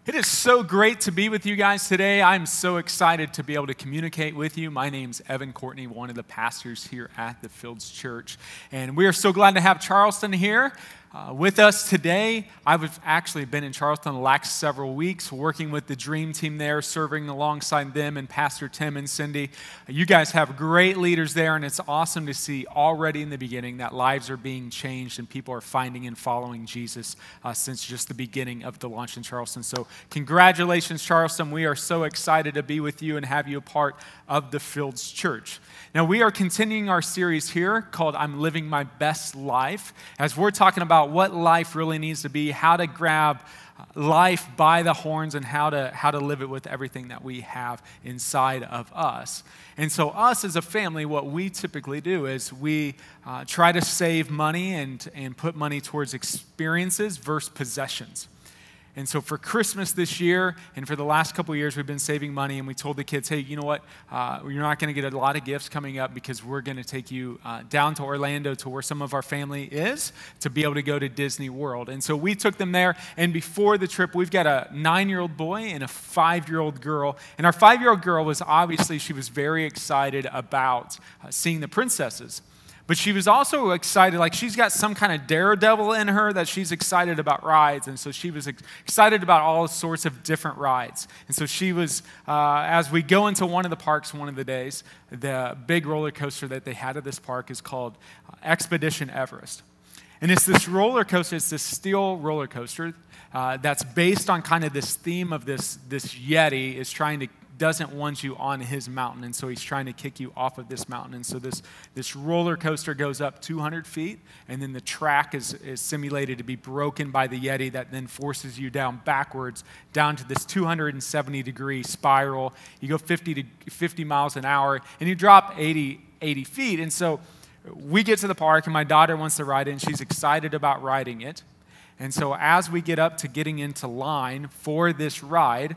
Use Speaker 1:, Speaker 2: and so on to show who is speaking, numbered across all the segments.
Speaker 1: It is so great to be with you guys today. I'm so excited to be able to communicate with you. My name's Evan Courtney, one of the pastors here at the Fields Church. And we are so glad to have Charleston here with us today. I've actually been in Charleston the last several weeks, working with the Dream Team there, serving alongside them and Pastor Tim and Cindy. You guys have great leaders there, and it's awesome to see already in the beginning that lives are being changed and people are finding and following Jesus since just the beginning of the launch in Charleston. So congratulations, Charleston. We are so excited to be with you and have you a part of the Fields Church. Now, we are continuing our series here called I'm Living My Best Life, as we're talking about what life really needs to be, how to grab life by the horns, and how to live it with everything that we have inside of us. And so us as a family, what we typically do is we try to save money and put money towards experiences versus possessions. And so for Christmas this year and for the last couple of years, we've been saving money, and we told the kids, hey, you know what? You're not going to get a lot of gifts coming up because we're going to take you down to Orlando to where some of our family is to be able to go to Disney World. And so we took them there, and before the trip, we've got a 9-year-old boy and a 5-year-old girl. And our 5-year-old girl she was very excited about seeing the princesses. But she was also excited, like she's got some kind of daredevil in her that she's excited about rides. And so she was excited about all sorts of different rides. And so she was, as we go into one of the parks one of the days, the big roller coaster that they had at this park is called Expedition Everest. And it's this roller coaster, it's this steel roller coaster that's based on kind of this theme of this Yeti doesn't want you on his mountain, and so he's trying to kick you off of this mountain. And so this roller coaster goes up 200 feet, and then the track is simulated to be broken by the Yeti that then forces you down backwards, down to this 270-degree spiral. You go 50 miles an hour, and you drop 80 feet. And so we get to the park, and my daughter wants to ride it, and she's excited about riding it. And so as we get up to getting into line for this ride,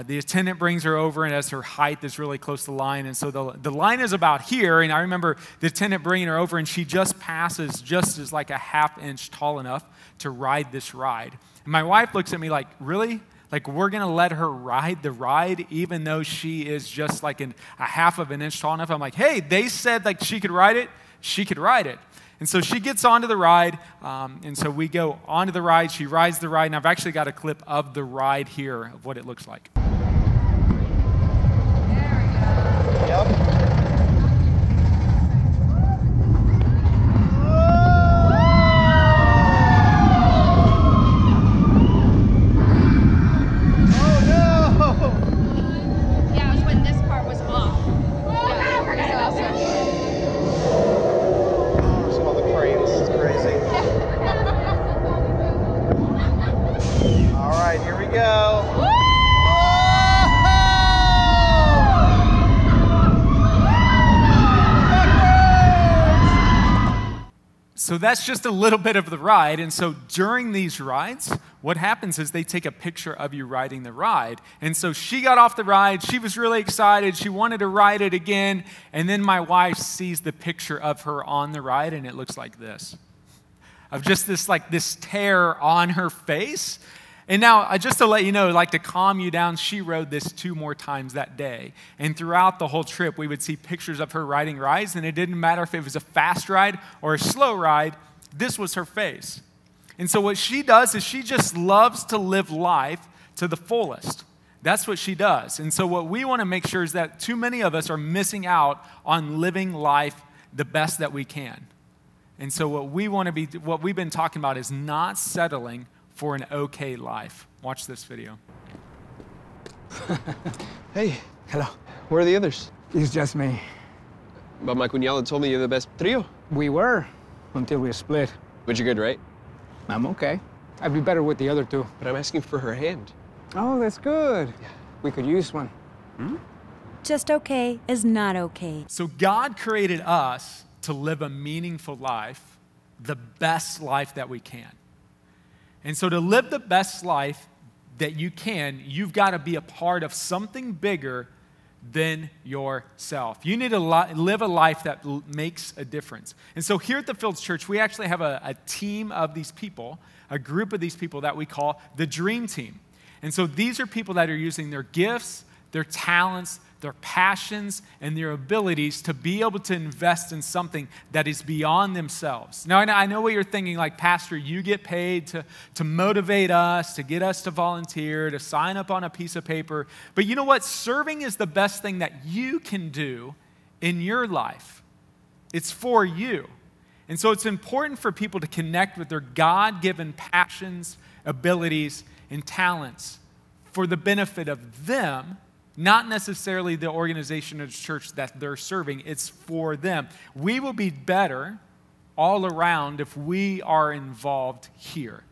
Speaker 1: the attendant brings her over, and as her height is really close to the line. And so the line is about here, and I remember the attendant bringing her over, and she just passes just as like a half-inch tall enough to ride this ride. And my wife looks at me like, really? Like, we're going to let her ride the ride even though she is just like a half of an inch tall enough? I'm like, hey, they said like she could ride it. She could ride it. And so she gets onto the ride, and so we go onto the ride. She rides the ride, and I've actually got a clip of the ride here of what it looks like.
Speaker 2: There we go. Yep.
Speaker 1: So that's just a little bit of the ride. And so during these rides, what happens is they take a picture of you riding the ride. And so she got off the ride. She was really excited. She wanted to ride it again. And then my wife sees the picture of her on the ride, and it looks like this, of just this tear on her face. And now, just to let you know, like to calm you down, she rode this 2 more times that day. And throughout the whole trip, we would see pictures of her riding rides, and it didn't matter if it was a fast ride or a slow ride, this was her face. And so what she does is she just loves to live life to the fullest. That's what she does. And so what we want to make sure is that too many of us are missing out on living life the best that we can. And so what we've been talking about is not settling for an okay life. Watch this video.
Speaker 3: Hey. Hello. Where are the others?
Speaker 4: It's just me.
Speaker 3: But my cuñado told me you're the best trio.
Speaker 4: We were, until we split.
Speaker 3: But you're good, right?
Speaker 4: I'm okay. I'd be better with the other 2.
Speaker 3: But I'm asking for her hand.
Speaker 4: Oh, that's good. Yeah. We could use one.
Speaker 5: Just okay is not okay.
Speaker 1: So God created us to live a meaningful life, the best life that we can. And so to live the best life that you can, you've got to be a part of something bigger than yourself. You need to live a life that makes a difference. And so here at the Fields Church, we actually have a team of these people, a group of these people that we call the Dream Team. And so these are people that are using their gifts, their talents, their passions, and their abilities to be able to invest in something that is beyond themselves. Now, I know what you're thinking, like, Pastor, you get paid to motivate us, to get us to volunteer, to sign up on a piece of paper. But you know what? Serving is the best thing that you can do in your life. It's for you. And so it's important for people to connect with their God-given passions, abilities, and talents for the benefit of them, not necessarily the organization or the church that they're serving. It's for them. We will be better all around if we are involved here.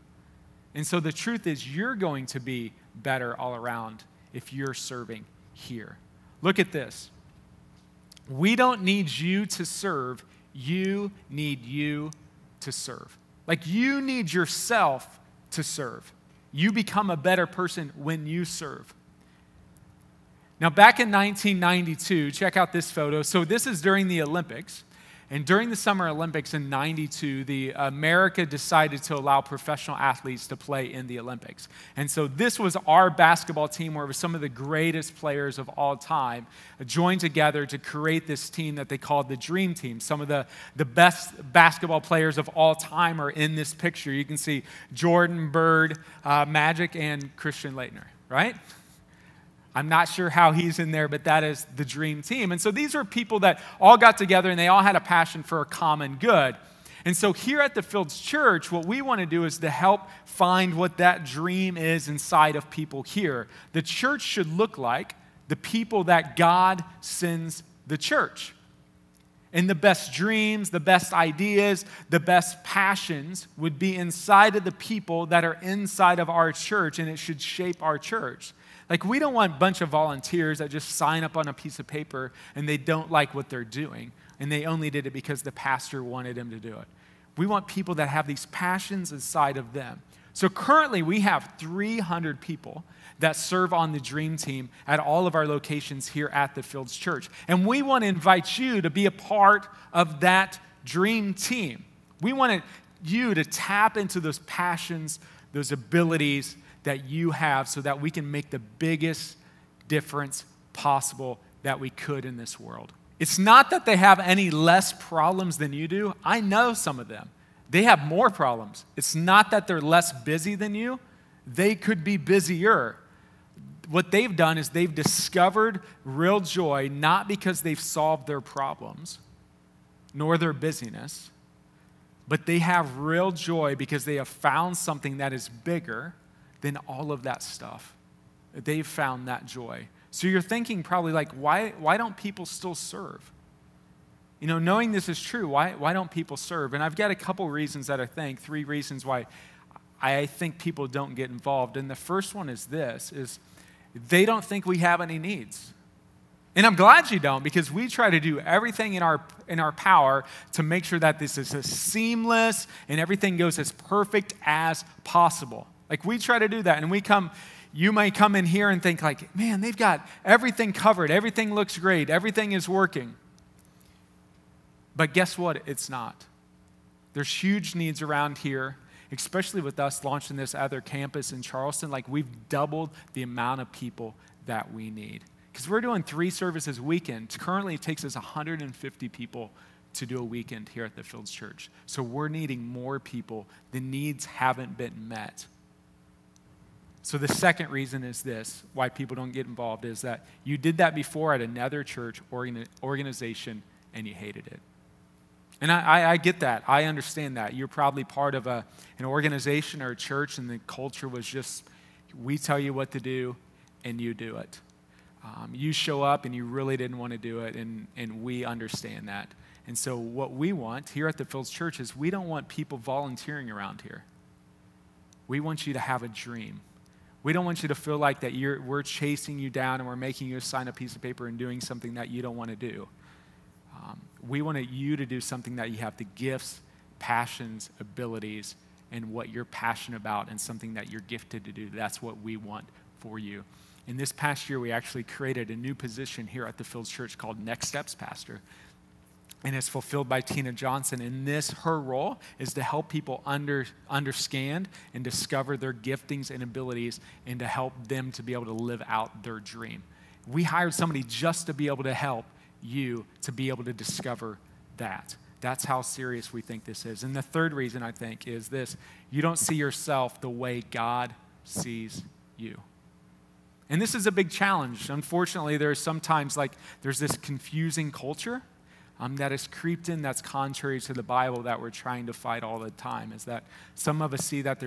Speaker 1: And so the truth is, you're going to be better all around if you're serving here. Look at this. We don't need you to serve. You need you to serve. Like, you need yourself to serve. You become a better person when you serve. Now, back in 1992, check out this photo. So this is during the Olympics. And during the Summer Olympics in 92, America decided to allow professional athletes to play in the Olympics. And so this was our basketball team, where it was some of the greatest players of all time joined together to create this team that they called the Dream Team. Some of the best basketball players of all time are in this picture. You can see Jordan, Bird, Magic, and Christian Laettner, right? I'm not sure how he's in there, but that is the Dream Team. And so these are people that all got together and they all had a passion for a common good. And so here at the Fields Church, what we want to do is to help find what that dream is inside of people here. The church should look like the people that God sends the church. And the best dreams, the best ideas, the best passions would be inside of the people that are inside of our church, and it should shape our church. Like, we don't want a bunch of volunteers that just sign up on a piece of paper and they don't like what they're doing, and they only did it because the pastor wanted them to do it. We want people that have these passions inside of them. So currently, we have 300 people that serve on the Dream Team at all of our locations here at the Fields Church. And we want to invite you to be a part of that Dream Team. We want you to tap into those passions, those abilities that you have, so that we can make the biggest difference possible that we could in this world. It's not that they have any less problems than you do. I know some of them. They have more problems. It's not that they're less busy than you. They could be busier. What they've done is they've discovered real joy, not because they've solved their problems, nor their busyness, but they have real joy because they have found something that is bigger than all of that stuff. They've found that joy. So you're thinking probably like, why don't people still serve? You know, knowing this is true, why don't people serve? And I've got a couple reasons that I think, 3 reasons why I think people don't get involved. And the first one is this, is they don't think we have any needs. And I'm glad you don't, because we try to do everything in our power to make sure that this is as seamless and everything goes as perfect as possible. Like, we try to do that, and you might come in here and think like, man, they've got everything covered. Everything looks great. Everything is working. But guess what? It's not. There's huge needs around here, especially with us launching this other campus in Charleston. Like, we've doubled the amount of people that we need. Because we're doing 3 services a weekend. Currently, it takes us 150 people to do a weekend here at the Fields Church. So we're needing more people. The needs haven't been met. So the second reason is this, why people don't get involved, is that you did that before at another church organization and you hated it. And I get that. I understand that. You're probably part of an organization or a church, and the culture was just, we tell you what to do and you do it. You show up and you really didn't want to do it, and we understand that. And so what we want here at the Fields Church is we don't want people volunteering around here. We want you to have a dream. We don't want you to feel like that we're chasing you down and we're making you sign a piece of paper and doing something that you don't want to do. We want you to do something that you have the gifts, passions, abilities, and what you're passionate about, and something that you're gifted to do. That's what we want for you. In this past year, we actually created a new position here at the Fields Church called Next Steps Pastor. and it's fulfilled by Tina Johnson. And her role is to help people understand and discover their giftings and abilities and to help them to be able to live out their dream. We hired somebody just to be able to help you to be able to discover that. That's how serious we think this is. And the third reason, I think, is this: you don't see yourself the way God sees you. And this is a big challenge. Unfortunately, there's sometimes there's this confusing culture that has creeped in that's contrary to the Bible that we're trying to fight all the time. Is that some of us see that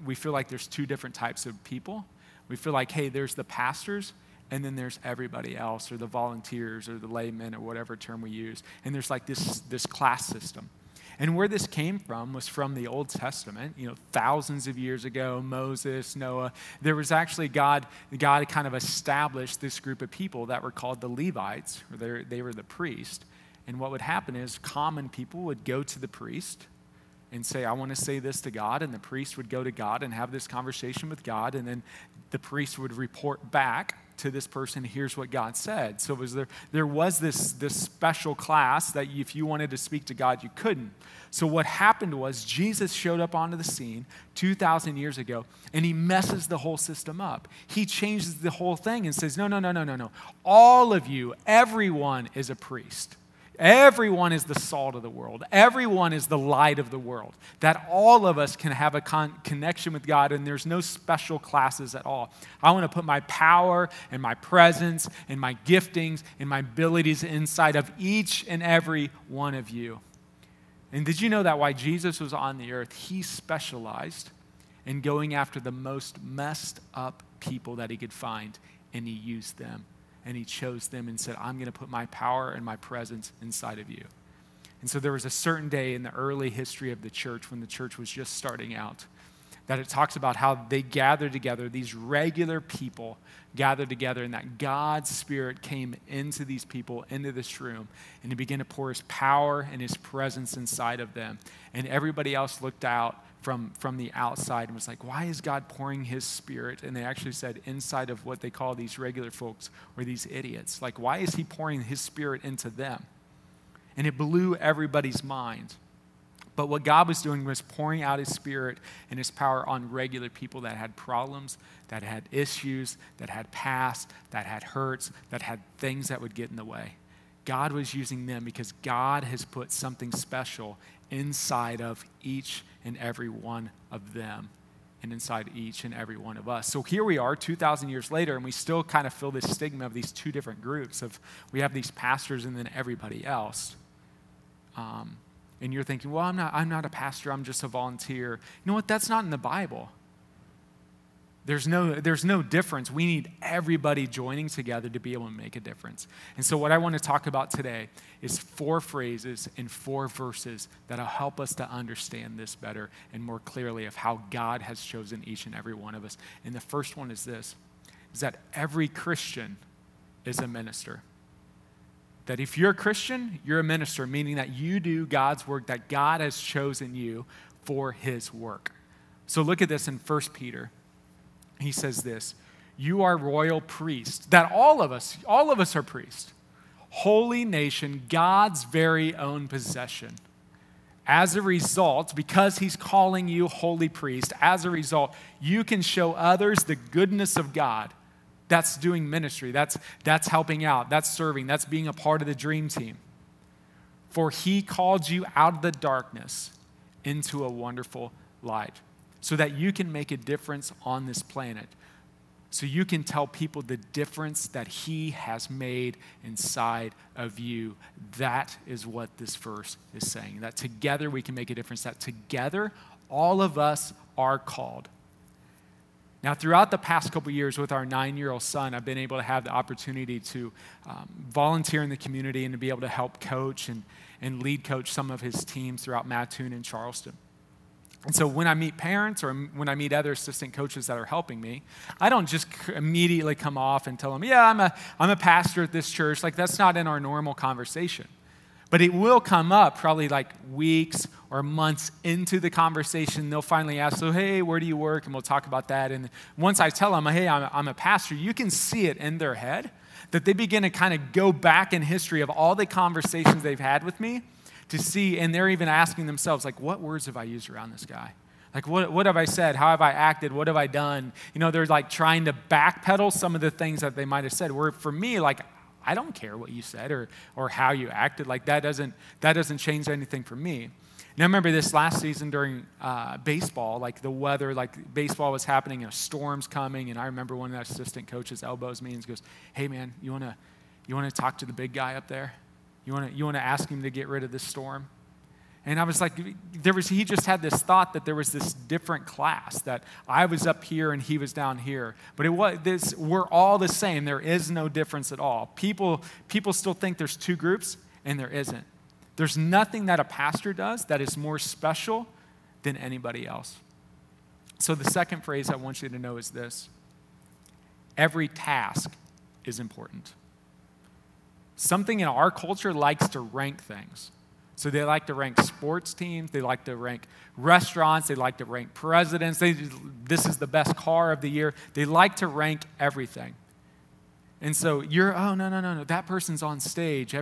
Speaker 1: we feel like there's two different types of people. We feel like, hey, there's the pastors, and then there's everybody else, or the volunteers, or the laymen, or whatever term we use. And there's like this class system. And where this came from was from the Old Testament, thousands of years ago, Moses, Noah. There was actually God kind of established this group of people that were called the Levites, or they were the priest. And what would happen is common people would go to the priest and say, I want to say this to God. And the priest would go to God and have this conversation with God. And then the priest would report back to this person, here's what God said. So there was this special class that if you wanted to speak to God, you couldn't. So what happened was Jesus showed up onto the scene 2,000 years ago, and he messes the whole system up. He changes the whole thing and says, no. All of you, everyone is a priest. Everyone is the salt of the world. Everyone is the light of the world. That all of us can have a connection with God, and there's no special classes at all. I want to put my power and my presence and my giftings and my abilities inside of each and every one of you. And did you know that while Jesus was on the earth, he specialized in going after the most messed up people that he could find, and he used them. And he chose them and said, I'm going to put my power and my presence inside of you. And so there was a certain day in the early history of the church, when the church was just starting out, that it talks about how they gathered together, these regular people gathered together, and that God's Spirit came into these people, into this room, and he began to pour his power and his presence inside of them. And everybody else looked out from the outside and was like, why is God pouring his Spirit? And they actually said inside of what they call these regular folks, or these idiots. Like, why is he pouring his Spirit into them? And it blew everybody's mind. But what God was doing was pouring out his Spirit and his power on regular people that had problems, that had issues, that had past, that had hurts, that had things that would get in the way. God was using them because God has put something special inside of each and every one of them, and inside each and every one of us. So here we are 2,000 years later, and we still kind of feel this stigma of these two different groups of, we have these pastors and then everybody else. And you're thinking, well, I'm not a pastor, I'm just a volunteer. You know what? That's not in the Bible. There's no difference. We need everybody joining together to be able to make a difference. And so what I want to talk about today is 4 phrases and 4 verses that'll help us to understand this better and more clearly of how God has chosen each and every one of us. And the first one is this, is that every Christian is a minister. That if you're a Christian, you're a minister, meaning that you do God's work, that God has chosen you for his work. So look at this in 1 Peter. He says this, you are royal priests, that all of us are priests, holy nation, God's very own possession. As a result, because he's calling you holy priest, as a result, you can show others the goodness of God. That's doing ministry. That's helping out. That's serving. That's being a part of the dream team. For he called you out of the darkness into a wonderful light, so that you can make a difference on this planet. So you can tell people the difference that he has made inside of you. That is what this verse is saying. That together we can make a difference. That together all of us are called. Now, throughout the past couple years with our 9-year-old son, I've been able to have the opportunity to volunteer in the community and to be able to help coach and lead coach some of his teams throughout Mattoon and Charleston. And so when I meet parents or when I meet other assistant coaches that are helping me, I don't just immediately come off and tell them, yeah, I'm a pastor at this church. Like, that's not in our normal conversation. But it will come up probably like weeks or months into the conversation. They'll finally ask, so, hey, where do you work? And we'll talk about that. And once I tell them, hey, I'm a pastor, you can see it in their head that they begin to kind of go back in history of all the conversations they've had with me to see, and they're even asking themselves, like, what words have I used around this guy? Like, what have I said? How have I acted? What have I done? You know, they're like trying to backpedal some of the things that they might have said. Where for me, like, I don't care what you said or how you acted. Like, that doesn't change anything for me. Now, I remember this last season during baseball, like the weather, like baseball was happening, storms coming, and I remember one of the assistant coaches elbows me and goes, hey, man, you wanna talk to the big guy up there? You wanna ask him to get rid of this storm? And I was like, he just had this thought that there was this different class, that I was up here and he was down here. But we're all the same. There is no difference at all. People still think there's two groups, and there isn't. There's nothing that a pastor does that is more special than anybody else. So the second phrase I want you to know is this: every task is important. Something in our culture likes to rank things. So they like to rank sports teams, they like to rank restaurants, they like to rank presidents. This is the best car of the year. They like to rank everything. And so no, that person's on stage.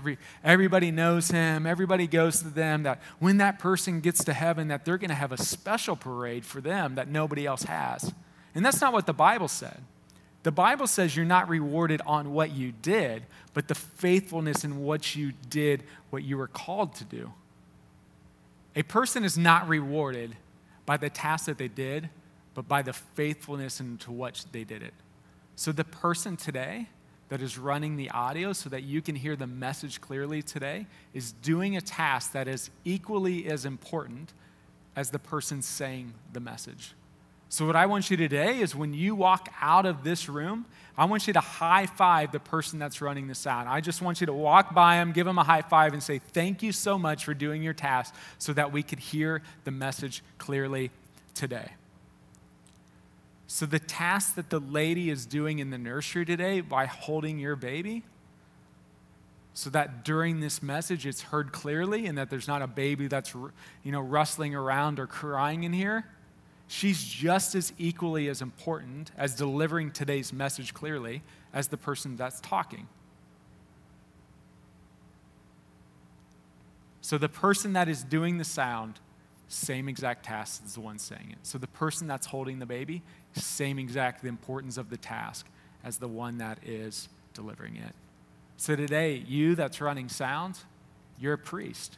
Speaker 1: Everybody knows him. Everybody goes to them. That when that person gets to heaven, that they're going to have a special parade for them that nobody else has. And that's not what the Bible said. The Bible says you're not rewarded on what you did, but the faithfulness in what you did, what you were called to do. A person is not rewarded by the task that they did, but by the faithfulness into what they did it. So the person today that is running the audio so that you can hear the message clearly today is doing a task that is equally as important as the person saying the message. So what I want you to do today is when you walk out of this room, I want you to high five the person that's running the sound. I just want you to walk by them, give them a high five, and say, thank you so much for doing your task so that we could hear the message clearly today. So the task that the lady is doing in the nursery today by holding your baby, so that during this message it's heard clearly and that there's not a baby that's rustling around or crying in here, she's just as equally as important as delivering today's message clearly as the person that's talking. So the person that is doing the sound, same exact task as the one saying it. So the person that's holding the baby, same exact the importance of the task as the one that is delivering it. So today, you that's running sound, you're a priest.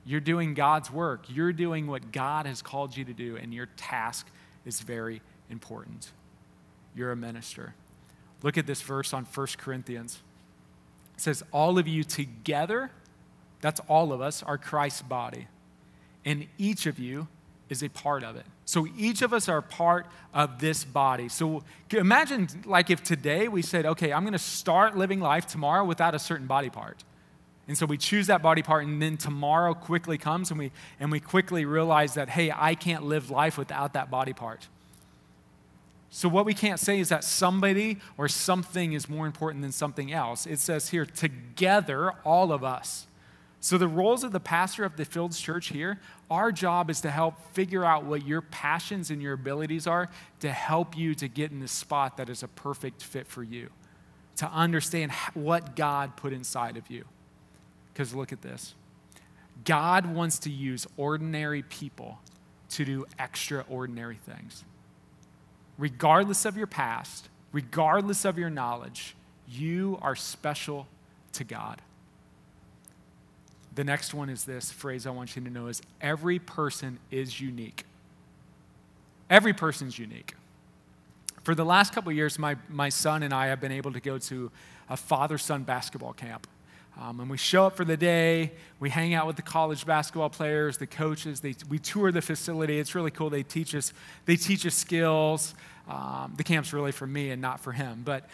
Speaker 1: You're doing God's work. You're doing what God has called you to do, and your task is very important. You're a minister. Look at this verse on 1 Corinthians. It says, all of you together, that's all of us, are Christ's body, and each of you is a part of it. So each of us are a part of this body. So imagine like if today we said, okay, I'm going to start living life tomorrow without a certain body part. And so we choose that body part, and then tomorrow quickly comes, and we quickly realize that, hey, I can't live life without that body part. So what we can't say is that somebody or something is more important than something else. It says here, together, all of us. So the roles of the pastor of the Fields Church here, our job is to help figure out what your passions and your abilities are to help you to get in the spot that is a perfect fit for you, to understand what God put inside of you. Because look at this. God wants to use ordinary people to do extraordinary things. Regardless of your past, regardless of your knowledge, you are special to God. The next one is this phrase I want you to know is every person is unique. Every person's unique. For the last couple of years, my son and I have been able to go to a father-son basketball camp. And we show up for the day, we hang out with the college basketball players, the coaches, we tour the facility. It's really cool. They teach us skills. The camp's really for me and not for him. But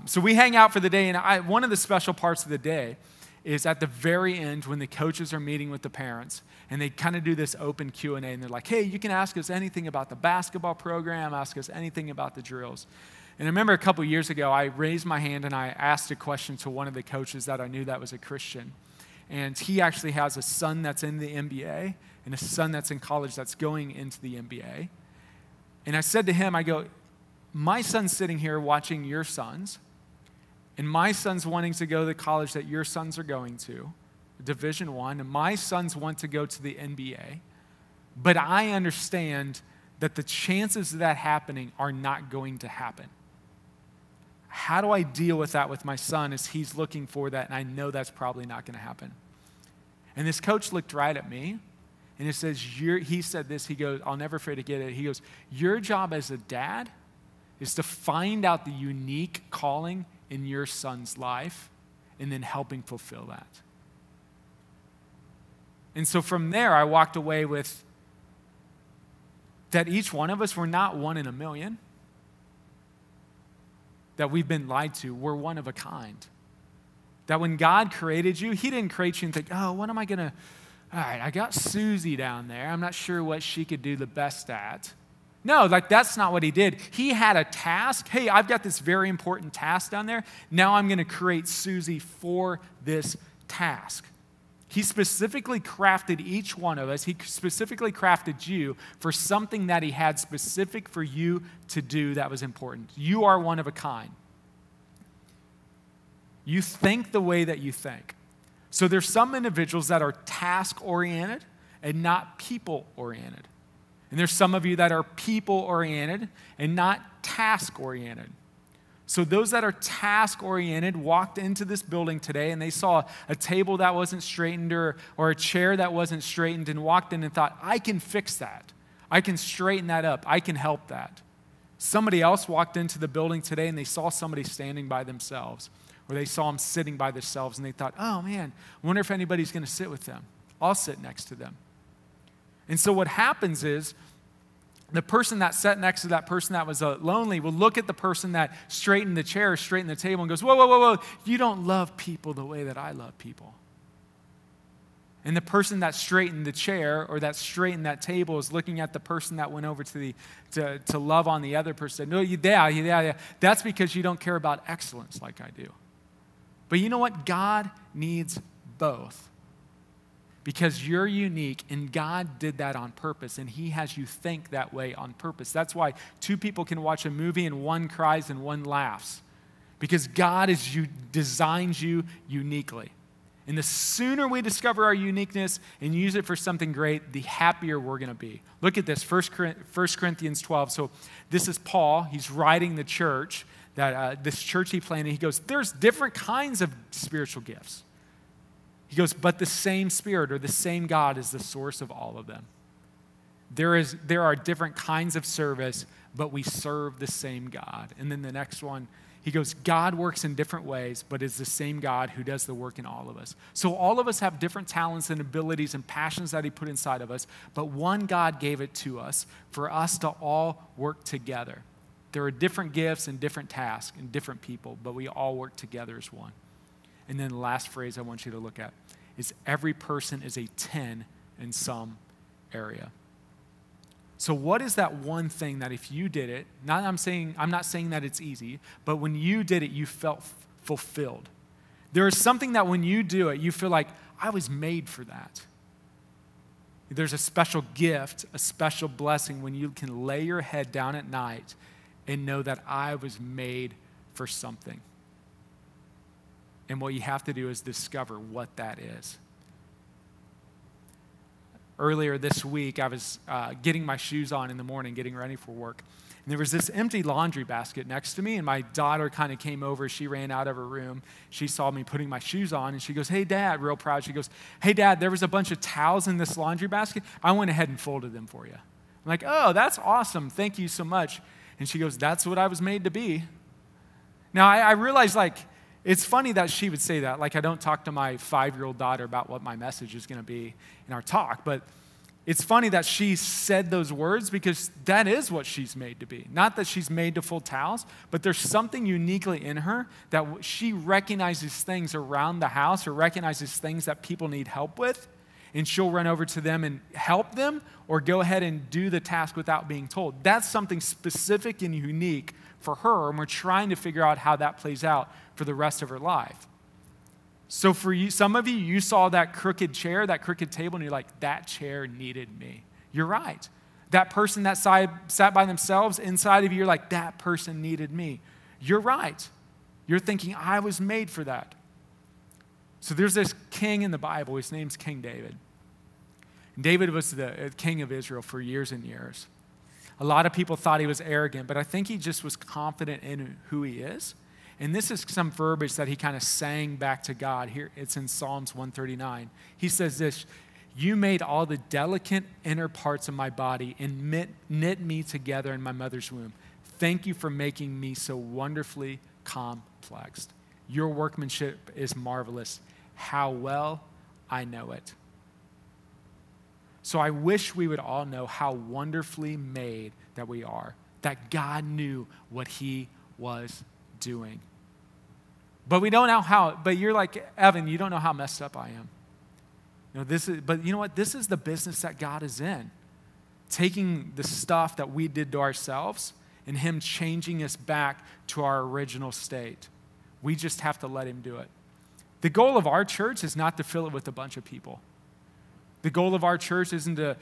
Speaker 1: so we hang out for the day, and one of the special parts of the day is at the very end when the coaches are meeting with the parents, and they kind of do this open Q&A, and they're like, hey, you can ask us anything about the basketball program, ask us anything about the drills. And I remember a couple years ago, I raised my hand and I asked a question to one of the coaches that I knew that was a Christian. And he actually has a son that's in the NBA and a son that's in college that's going into the NBA. And I said to him, I go, my son's sitting here watching your sons, and my son's wanting to go to the college that your sons are going to, Division I, and my sons want to go to the NBA. But I understand that the chances of that happening are not going to happen. How do I deal with that with my son as he's looking for that, and I know that's probably not going to happen? And this coach looked right at me, and he said this, he goes, I'll never forget to get it. He goes, your job as a dad is to find out the unique calling in your son's life and then helping fulfill that. And so from there, I walked away with that each one of us, we're not one in a million. That we've been lied to. We're one of a kind. That when God created you, he didn't create you and think, oh, what am I going to, all right, I got Susie down there. I'm not sure what she could do the best at. No, like that's not what he did. He had a task. Hey, I've got this very important task down there. Now I'm going to create Susie for this task. He specifically crafted each one of us. He specifically crafted you for something that he had specific for you to do that was important. You are one of a kind. You think the way that you think. So there's some individuals that are task-oriented and not people-oriented. And there's some of you that are people-oriented and not task-oriented. So those that are task-oriented walked into this building today and they saw a table that wasn't straightened or a chair that wasn't straightened and walked in and thought, I can fix that. I can straighten that up. I can help that. Somebody else walked into the building today and they saw somebody standing by themselves or they saw them sitting by themselves and they thought, oh man, I wonder if anybody's going to sit with them. I'll sit next to them. And so what happens is, the person that sat next to that person that was lonely will look at the person that straightened the chair, straightened the table, and goes, whoa, whoa, whoa, whoa, you don't love people the way that I love people. And the person that straightened the chair or that straightened that table is looking at the person that went over to love on the other person. No, yeah. That's because you don't care about excellence like I do. But you know what? God needs both. Because you're unique, and God did that on purpose, and he has you think that way on purpose. That's why two people can watch a movie and one cries and one laughs. Because God designed you uniquely. And the sooner we discover our uniqueness and use it for something great, the happier we're going to be. Look at this, 1 Corinthians 12. So this is Paul. He's writing the church, this church he planted. He goes, there's different kinds of spiritual gifts. He goes, but the same Spirit or the same God is the source of all of them. There are different kinds of service, but we serve the same God. And then the next one, he goes, God works in different ways, but it's the same God who does the work in all of us. So all of us have different talents and abilities and passions that he put inside of us, but one God gave it to us for us to all work together. There are different gifts and different tasks and different people, but we all work together as one. And then the last phrase I want you to look at is every person is a 10 in some area. So what is that one thing that if you did it, I'm not saying that it's easy, but when you did it, you felt fulfilled. There is something that when you do it, you feel like, I was made for that. There's a special gift, a special blessing when you can lay your head down at night and know that I was made for something. And what you have to do is discover what that is. Earlier this week, I was getting my shoes on in the morning, getting ready for work. And there was this empty laundry basket next to me, and my daughter kind of came over. She ran out of her room. She saw me putting my shoes on, and she goes, hey, Dad, real proud. She goes, hey, Dad, there was a bunch of towels in this laundry basket. I went ahead and folded them for you. I'm like, oh, that's awesome. Thank you so much. And she goes, that's what I was made to be. Now, I realized, it's funny that she would say that. I don't talk to my 5-year-old daughter about what my message is going to be in our talk, but it's funny that she said those words because that is what she's made to be. Not that she's made to fold towels, but there's something uniquely in her that she recognizes things around the house or recognizes things that people need help with, and she'll run over to them and help them or go ahead and do the task without being told. That's something specific and unique for her, and we're trying to figure out how that plays out for the rest of her life. So for you, some of you, you saw that crooked chair, that crooked table, and you're like, that chair needed me. You're right. That person that sat by themselves, inside of you, you're like, that person needed me. You're right. You're thinking, I was made for that. So there's this king in the Bible. His name's King David. And David was the king of Israel for years and years. A lot of people thought he was arrogant, but I think he just was confident in who he is. And this is some verbiage that he kind of sang back to God. Here, it's in Psalms 139. He says this, you made all the delicate inner parts of my body and knit me together in my mother's womb. Thank you for making me so wonderfully complex. Your workmanship is marvelous. How well I know it. So I wish we would all know how wonderfully made that we are, that God knew what he was doing. But we don't know how, but you're like, Evan, you don't know how messed up I am. But you know what? This is the business that God is in. Taking the stuff that we did to ourselves and him changing us back to our original state. We just have to let him do it. The goal of our church is not to fill it with a bunch of people. The goal of our church isn't to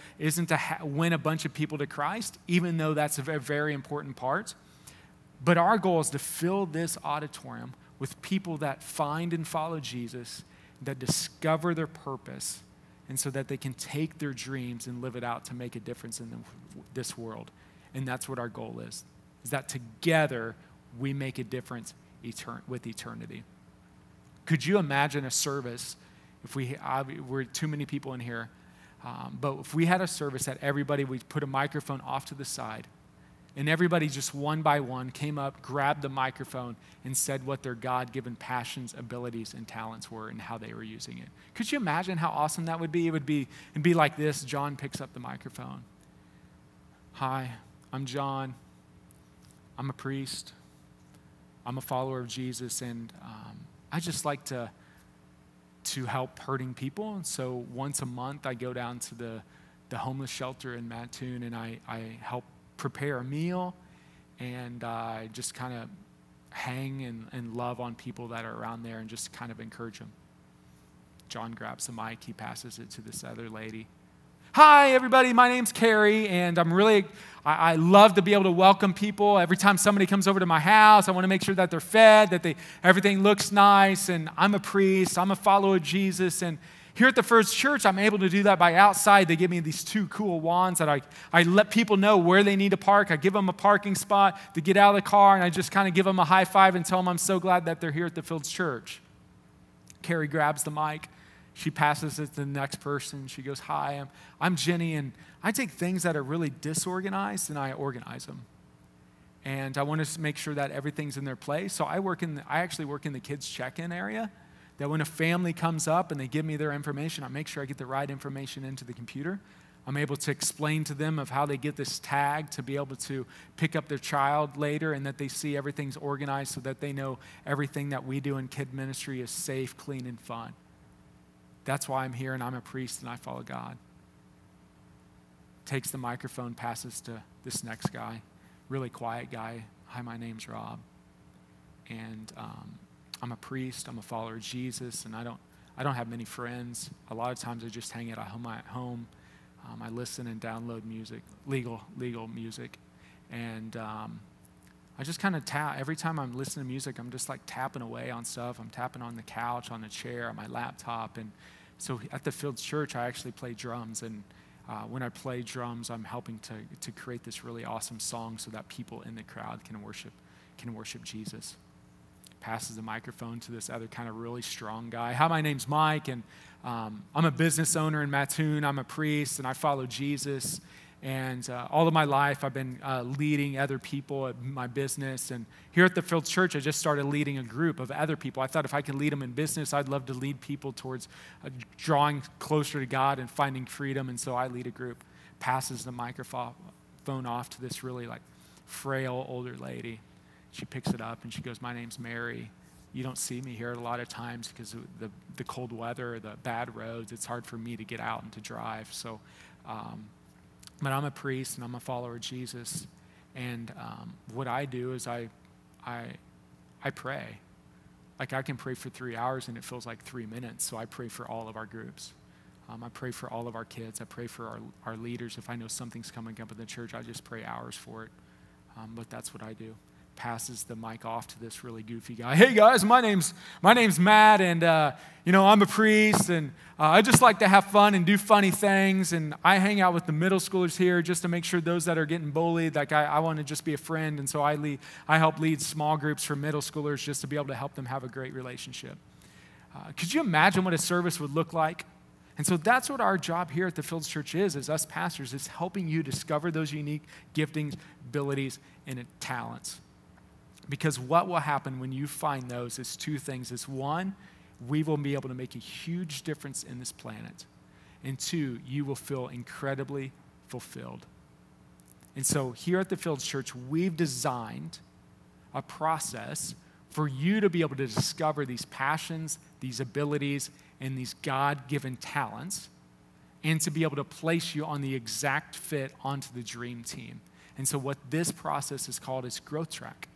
Speaker 1: win a bunch of people to Christ, even though that's a very important part. But our goal is to fill this auditorium with people that find and follow Jesus, that discover their purpose, and so that they can take their dreams and live it out to make a difference in this world. And that's what our goal is that together we make a difference with eternity. Could you imagine a service, if we're too many people in here, but if we had a service that everybody, we put a microphone off to the side, and everybody just one by one came up, grabbed the microphone, and said what their God-given passions, abilities, and talents were and how they were using it. Could you imagine how awesome that would be? It'd be like this. John picks up the microphone. Hi, I'm John. I'm a priest. I'm a follower of Jesus, and I just like to help hurting people. And so once a month, I go down to the homeless shelter in Mattoon, and I help prepare a meal, and I just kind of hang and love on people that are around there and just kind of encourage them. John grabs the mic. He passes it to this other lady. Hi, everybody. My name's Carrie, and I love to be able to welcome people. Every time somebody comes over to my house, I want to make sure that they're fed, that everything looks nice, and I'm a priest. I'm a follower of Jesus, and here at the First Church, I'm able to do that by outside. They give me these two cool wands that I let people know where they need to park. I give them a parking spot to get out of the car, and I just kind of give them a high five and tell them I'm so glad that they're here at the Fields Church. Carrie grabs the mic. She passes it to the next person. She goes, hi, I'm Jenny, and I take things that are really disorganized and I organize them. And I want to make sure that everything's in their place. So I actually work in the kids' check-in area, that when a family comes up and they give me their information, I make sure I get the right information into the computer. I'm able to explain to them of how they get this tag to be able to pick up their child later, and that they see everything's organized so that they know everything that we do in kid ministry is safe, clean, and fun. That's why I'm here, and I'm a priest, and I follow God. Takes the microphone, passes to this next guy, really quiet guy. Hi, my name's Rob, and I'm a priest. I'm a follower of Jesus, and I don't have many friends. A lot of times I just hang out at home. I listen and download music, legal music, and I just kind of tap. Every time I'm listening to music, I'm just like tapping away on stuff. I'm tapping on the couch, on the chair, on my laptop. And so at the Fields Church, I actually play drums. And when I play drums, I'm helping to create this really awesome song so that people in the crowd can worship Jesus. Passes the microphone to this other kind of really strong guy. Hi, my name's Mike, and I'm a business owner in Mattoon. I'm a priest, and I follow Jesus. And all of my life, I've been leading other people at my business. And here at the Fields Church, I just started leading a group of other people. I thought if I could lead them in business, I'd love to lead people towards drawing closer to God and finding freedom. And so I lead a group. Passes the microphone off to this really frail older lady. She picks it up and she goes, my name's Mary. You don't see me here a lot of times because of the cold weather, the bad roads. It's hard for me to get out and to drive. So, but I'm a priest and I'm a follower of Jesus. And what I do is I pray. Like I can pray for 3 hours and it feels like 3 minutes. So I pray for all of our groups. I pray for all of our kids. I pray for our leaders. If I know something's coming up in the church, I just pray hours for it. But that's what I do. Passes the mic off to this really goofy guy. Hey guys, my name's Matt, and I'm a priest, and I just like to have fun and do funny things, and I hang out with the middle schoolers here just to make sure those that are getting bullied, like I want to just be a friend, and so I help lead small groups for middle schoolers just to be able to help them have a great relationship. Could you imagine what a service would look like? And so that's what our job here at the Fields Church is as us pastors, is helping you discover those unique giftings, abilities, and talents. Because what will happen when you find those is two things. Is one, we will be able to make a huge difference in this planet. And two, you will feel incredibly fulfilled. And so here at the Fields Church, we've designed a process for you to be able to discover these passions, these abilities, and these God-given talents, and to be able to place you on the exact fit onto the dream team. And so what this process is called is Growth Track.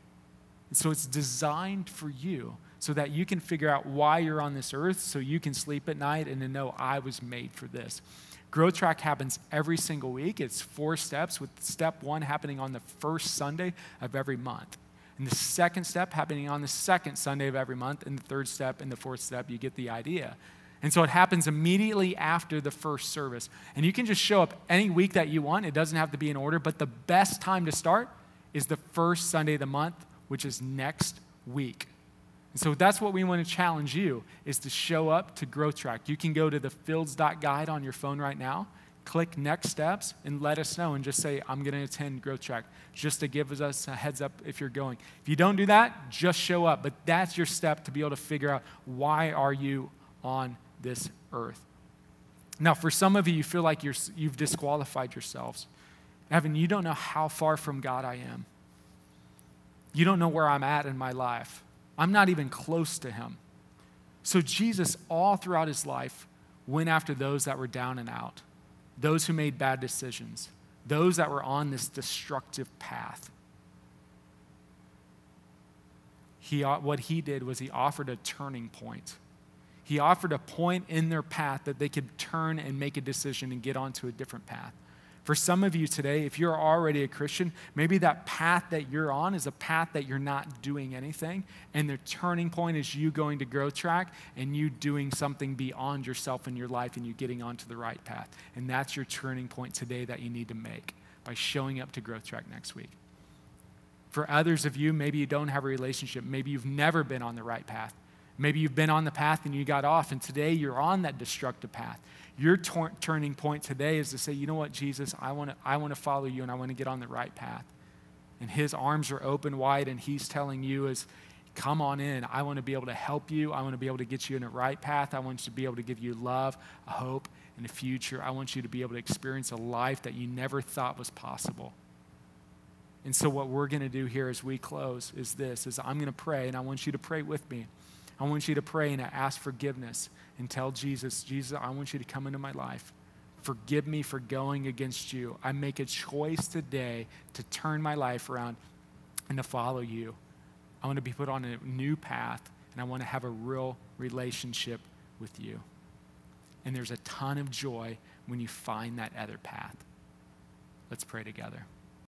Speaker 1: And so it's designed for you so that you can figure out why you're on this earth, so you can sleep at night and to know I was made for this. Growth Track happens every single week. It's 4 steps, with step 1 happening on the first Sunday of every month. And the second step happening on the second Sunday of every month, and the third step and the fourth step, you get the idea. And so it happens immediately after the first service. And you can just show up any week that you want. It doesn't have to be in order, but the best time to start is the first Sunday of the month, which is next week. And so that's what we want to challenge you, is to show up to Growth Track. You can go to the fields.guide on your phone right now, click Next Steps, and let us know and just say, I'm going to attend Growth Track, just to give us a heads up if you're going. If you don't do that, just show up. But that's your step to be able to figure out, why are you on this earth? Now, for some of you, you feel like you've disqualified yourselves. Evan, you don't know how far from God I am. You don't know where I'm at in my life. I'm not even close to him. So Jesus, all throughout his life, went after those that were down and out, those who made bad decisions, those that were on this destructive path. What he did was he offered a turning point. He offered a point in their path that they could turn and make a decision and get onto a different path. For some of you today, if you're already a Christian, maybe that path that you're on is a path that you're not doing anything, and the turning point is you going to Growth Track and you doing something beyond yourself in your life and you getting onto the right path. And that's your turning point today that you need to make by showing up to Growth Track next week. For others of you, maybe you don't have a relationship. Maybe you've never been on the right path. Maybe you've been on the path and you got off, and today you're on that destructive path. Your turning point today is to say, you know what, Jesus, I want to follow you, and I want to get on the right path. And his arms are open wide, and he's telling you is, come on in. I want to be able to help you. I want to be able to get you in the right path. I want to be able to give you love, a hope, and a future. I want you to be able to experience a life that you never thought was possible. And so what we're going to do here as we close is this, is I'm going to pray, and I want you to pray with me. I want you to pray and ask forgiveness and tell Jesus, Jesus, I want you to come into my life. Forgive me for going against you. I make a choice today to turn my life around and to follow you. I want to be put on a new path, and I want to have a real relationship with you. And there's a ton of joy when you find that other path. Let's pray together.